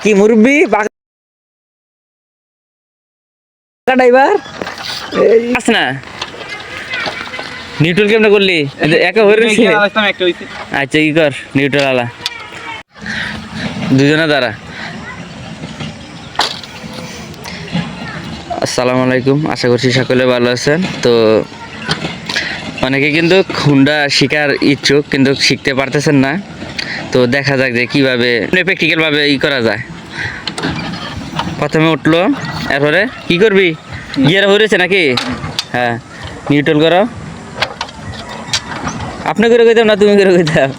কি মুরব্বি ড্রাইভার আস না নিউট্রাল কেমনে করলি একা হয়েছে আচ্ছা ই কর নিউট্রাল আলা দুজনে দ্বারা। আসসালামু আলাইকুম, আশা করছি সকলে ভালো আছেন। তো অনেকে কিন্তু হুন্ডা শিখার ইচ্ছুক কিন্তু শিখতে পারতেছেন না। তো দেখা যাক যে কীভাবে প্র্যাকটিক্যালভাবে ই করা যায়। প্রথমে উঠলো, এরপরে কি করবি? গিয়ার হয়েছে নাকি? হ্যাঁ, নিউট্রাল করো। আপনি করে কইতাম না, তুমি করে কইতাম।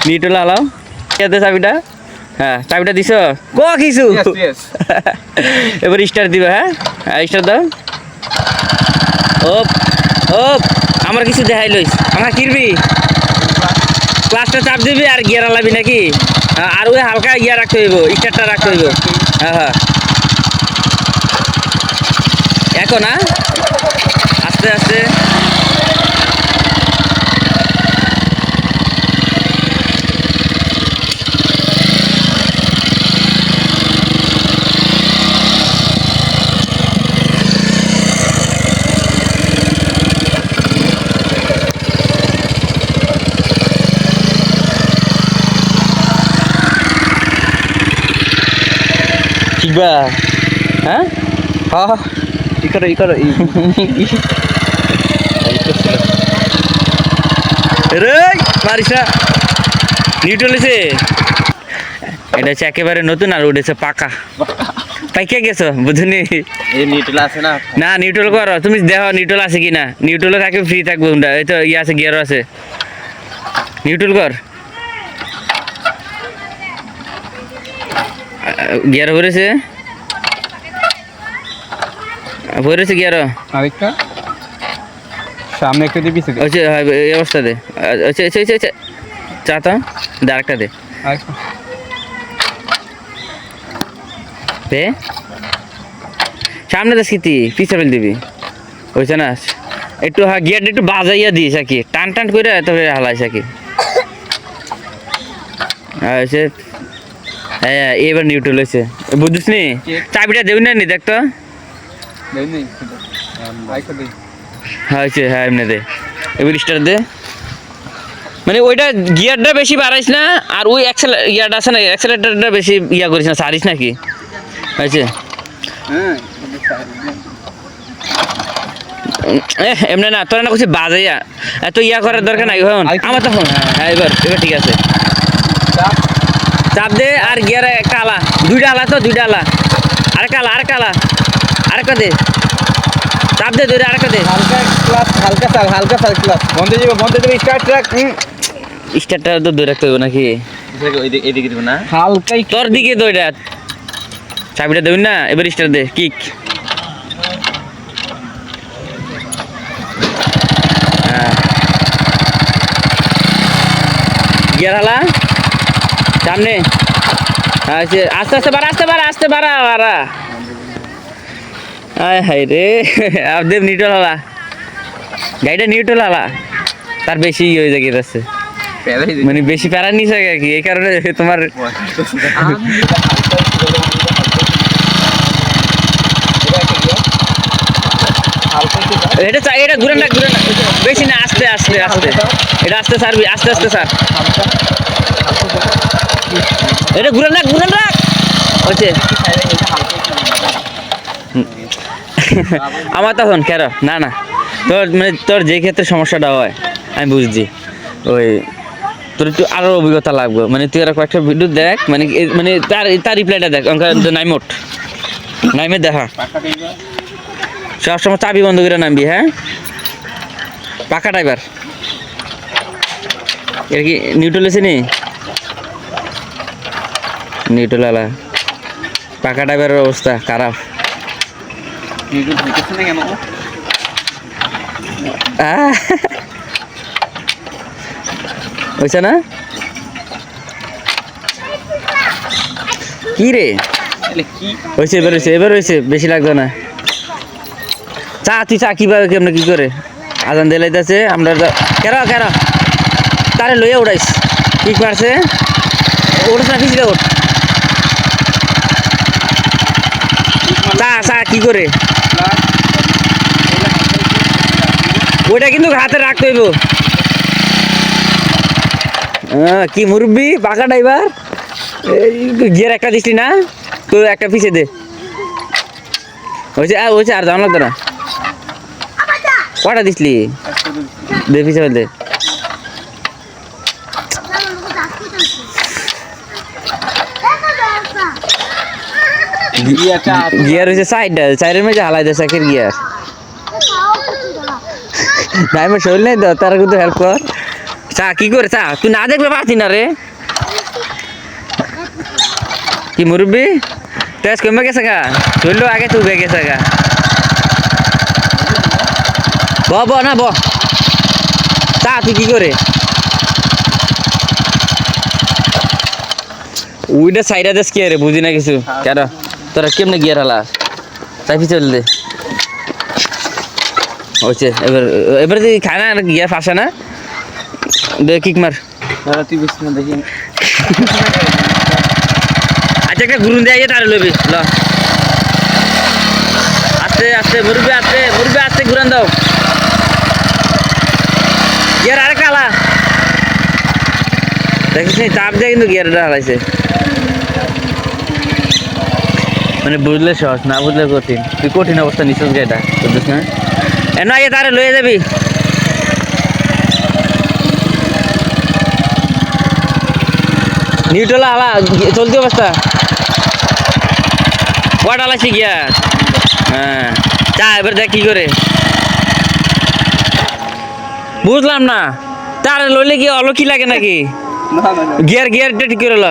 নিউট্রাল হালাও, চাবিটা। হ্যাঁ, চাবিটা দিছ ক কিছু। এবার স্টার্ট দিবা। হ্যাঁ, স্টার্ট দাও। ওপ ওপ, আমার কিছু দেখাই লইস, আমার কিরবি ক্লাসটা চাপ দিবি আর গিয়ার হালাবি নাকি? আর ওই হালকা গিয়ার রাখতে হইব, স্টার্টটা রাখতে হইব। হ্যাঁ হ্যাঁ, এখন না আস্তে আস্তে। শিখবা? হ্যাঁ হ্যাঁ, ই করো ই করো রে মারিস না। নিউট্রাল হয়েছে, এটা হচ্ছে একেবারে নতুন, আর উঠেছে পাকা। পাইকে গেছো বুঝুনি? নিউট্রাল আছে না? না, নিউট্রাল করো, তুমি দেখো নিউট্রাল আছে কি না। নিউট্রালে থাকবে ফ্রি থাকবে হুন্ডা। এই তো ইয়ে আছে, গিয়ারও আছে। নিউট্রাল কর, গিয়ার ভরেছে ভরেছে গিয়ার। আরেকটা সামনে একটা দিবি আচ্ছা এই অবস্থা দে। আচ্ছা আচ্ছা আচ্ছা আচ্ছা, চা তো দে, আরেকটা দে। দে সামনে দেশ কি পিছা ফেল দিবি, হয়েছে না? একটু হ্যাঁ, গিয়ারটা একটু বাজাইয়া দিস আর কি, টান টান করে তবে হালাইস আর কি। হয়েছে, হ্যাঁ এবার নিউট্রাল হয়েছে, বুঝছিস নি? চাবিটা দেবি না নি, দেখ তো। হয়েছে, হ্যাঁ এমনি দে। এবার স্টার্ট দে। মানে ওইটা গিয়ারটা বেশি বাড়াইস না, আর ওই ইয়ারটা আছে না, অ্যাক্সেলেটারটা বেশি ইয়া করিস না, সারিস নাকি? হয়েছে, এমনি না, তোরা না করছি বাজাইয়া এত ইয়া করার দরকার নাই। এখন আমার তখন হ্যাঁ, এবার এবার ঠিক আছে। চাপ দে, আর গিয়ারে একটা আলা, দুইটা আলা তো, দুইটা আলা, আরেকটা আলা, আরেকটা আলা, আরেকটা দে। চাপ দে, ধরে আরেকটা দে। হালকা ক্লাস, হালকা চাল, হালকা চাল ক্লাস। বন্ধে যাবে, বন্ধে যাবে, স্টার্ট ট্র্যাক। স্টার্টটা তো ধরে রাখতে হবে নাকি? এদিকে দেবো না, হালকাই তোর দিকে তো এটা। চাবিটা দেবেন না, এবার স্টার্ট দে, কিক। হ্যাঁ, গিয়ার হালা সামনে। আচ্ছা, আস্তে আস্তে বাড়া, আস্তে বাড়া, আস্তে বাড়া বাড়া। আয় হাই রে, দেব নিউট্রাল হালা, গাড়িটা নিউট্রাল হালা। তার বেশি হয়ে যায় গেছে, মানে বেশি প্যারা নিছে আর কি, এই কারণে তোমার। এটা এটা ঘুরে না, ঘুরে না বেশি না, আস্তে আস্তে আস্তে। এটা আস্তে সারবি, আস্তে আস্তে স্যার। এটা ঘুরে না, ঘুরে না হচ্ছে। আমার তখন কেন না না, তোর মানে তোর যে ক্ষেত্রে সমস্যাটা হয় আমি বুঝছি। ওই তোর একটু আরো অভিজ্ঞতা লাগবে, মানে তুই আর কয়েকটা ভিডিও দেখ, মানে মানে তার রিপ্লাইটা দেখ। নাইমোট নাইমে দেখা, সবসময় চাবি বন্ধ করে নামবি। হ্যাঁ, পাকা ড্রাইভার। এটা কি নিউট্রাল আছে নি? নিউট্রাল আলা, পাকা ড্রাইভারের অবস্থা খারাপ। হয়েছে না? কি রে হয়েছে? এবার হয়েছে, এবার হয়েছে, বেশি লাগবে না। চা তুই চা কিভাবে কেমন কি করে আজান দিলাইতেছে আমরা। কেন কেন তারে লইয়া উড়াইস, ঠিক মারছে। ওঠ না, পিছলে ওঠ। কি করে ওইটা কিন্তু হাতে রাখতে হইব কি মুরব্বি পাকা ড্রাইভার গিয়ার একটা দিসলি না তো একটা পিছে দে হয়েছে আর জানা লাগতো না কটা দিসলি দে পিছে দে গিয়ার হয়েছে সাইডের মধ্যে হালাই দেয় সাইকেল গিয়ার ড্রাইভার শরীর নেই তো তারা কিন্তু হেল্প কর চা কি করে চা তুই না দেখলে পারতি না রে কি মুরব্বি তেজ কমে গেছে গা চললো আগে তুই বে গেছে গা ব না ব চা তুই কি করে ওইটা সাইডা দেশ কি রে বুঝি না কিছু কেন তোরা কেমনে গিয়ার হালা চাইফি চল দে হচ্ছে এবার তুই খায় না গিয়ার ফাঁসে না দে কিক মার তুই বুঝছিস না দেখি আচ্ছা একটা গুরুন দিয়ে তারে লবি ল আস্তে আস্তে মুরব্বি আস্তে ঘুরান দাও গিয়ার আরে কালা দেখিস নি চাপ দিয়ে কিন্তু গিয়ারটা হারাইছে মানে বুঝলে সহজ না বুঝলে কঠিন তুই কঠিন অবস্থা নিচ্ছিস এটা বুঝছিস না এন আগে তারে লয়ে যাবি নিউট্রাল আলা চলতি অবস্থা কটা আলাইছি গিয়া হ্যাঁ চা এবার দেখ কি করে বুঝলাম না তারে লইলে কি অলক্ষী লাগে নাকি গিয়ারটা ঠিক করে ল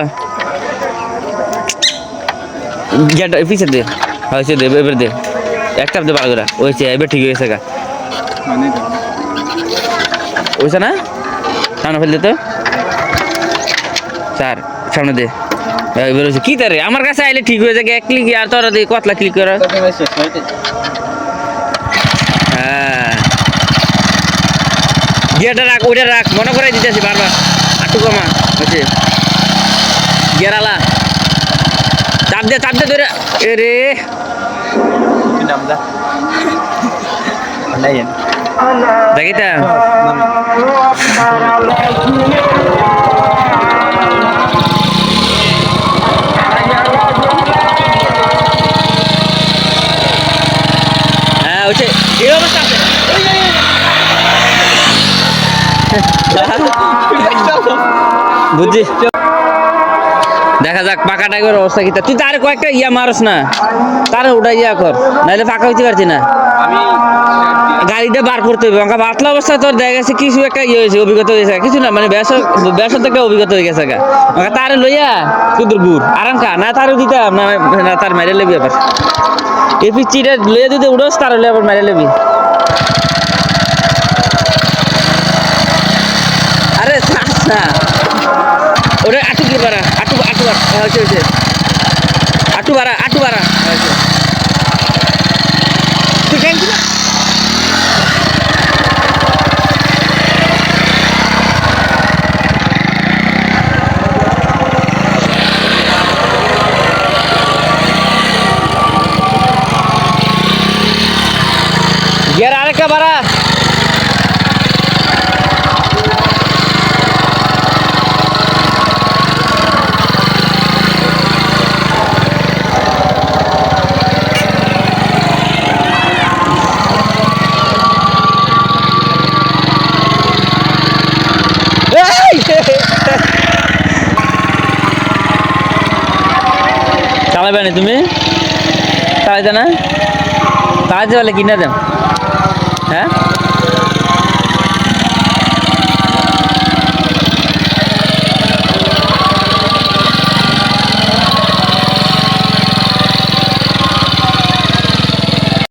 গিয়ারটা পিছিয়ে দে হয়েছে দে এবার দে একটা দে ভালো করে হয়েছে এবার ঠিক হয়েছে গা হয়েছে না সামনে ফেল দে তো স্যার সামনে দে এবার হয়েছে কি তারে আমার কাছে আইলে ঠিক হয়ে যায় এক ক্লিক আর তোরা দিয়ে কতলা ক্লিক করা হ্যাঁ গিয়ারটা রাখ ওইটা রাখ মনে করাই দিতেছি বারবার আটু কমা হয়েছে গিয়ার আলা চাপ দে ধরে এ রে দেখি তা হ্যাঁ হচ্ছে এই অবস্থা আছে বুঝছি দেখা যাক পাকা টাইপের অবস্থা কি তুই তার কয়েকটা ইয়া মারস না তার ওটা ইয়া কর নাহলে ফাঁকা হইতে পারছি না গাড়িটা বার করতে হবে আমাকে বাতলা অবস্থা তোর দেখা গেছে কিছু একটা ইয়ে হয়েছে অভিজ্ঞতা হয়েছে কিছু না মানে ব্যবসা থেকে অভিজ্ঞতা হয়ে গেছে গা আমাকে তারে লইয়া কুদুর গুড় আরাম খা না তারও দিতাম না তার মেরে লেবি আবার এই পিচিটা লইয়া দিতে উড়োস তার হলে আবার মেরে লেবি আরে না ওরে আটু কি বাড়া আটু হয়েছে আটু বাড়া তুই কেন গিয়ার আরেকটা বাড়া চালাবে না তুমি চালাইতে না চালাইতে পারলে কিনে দেন হ্যাঁ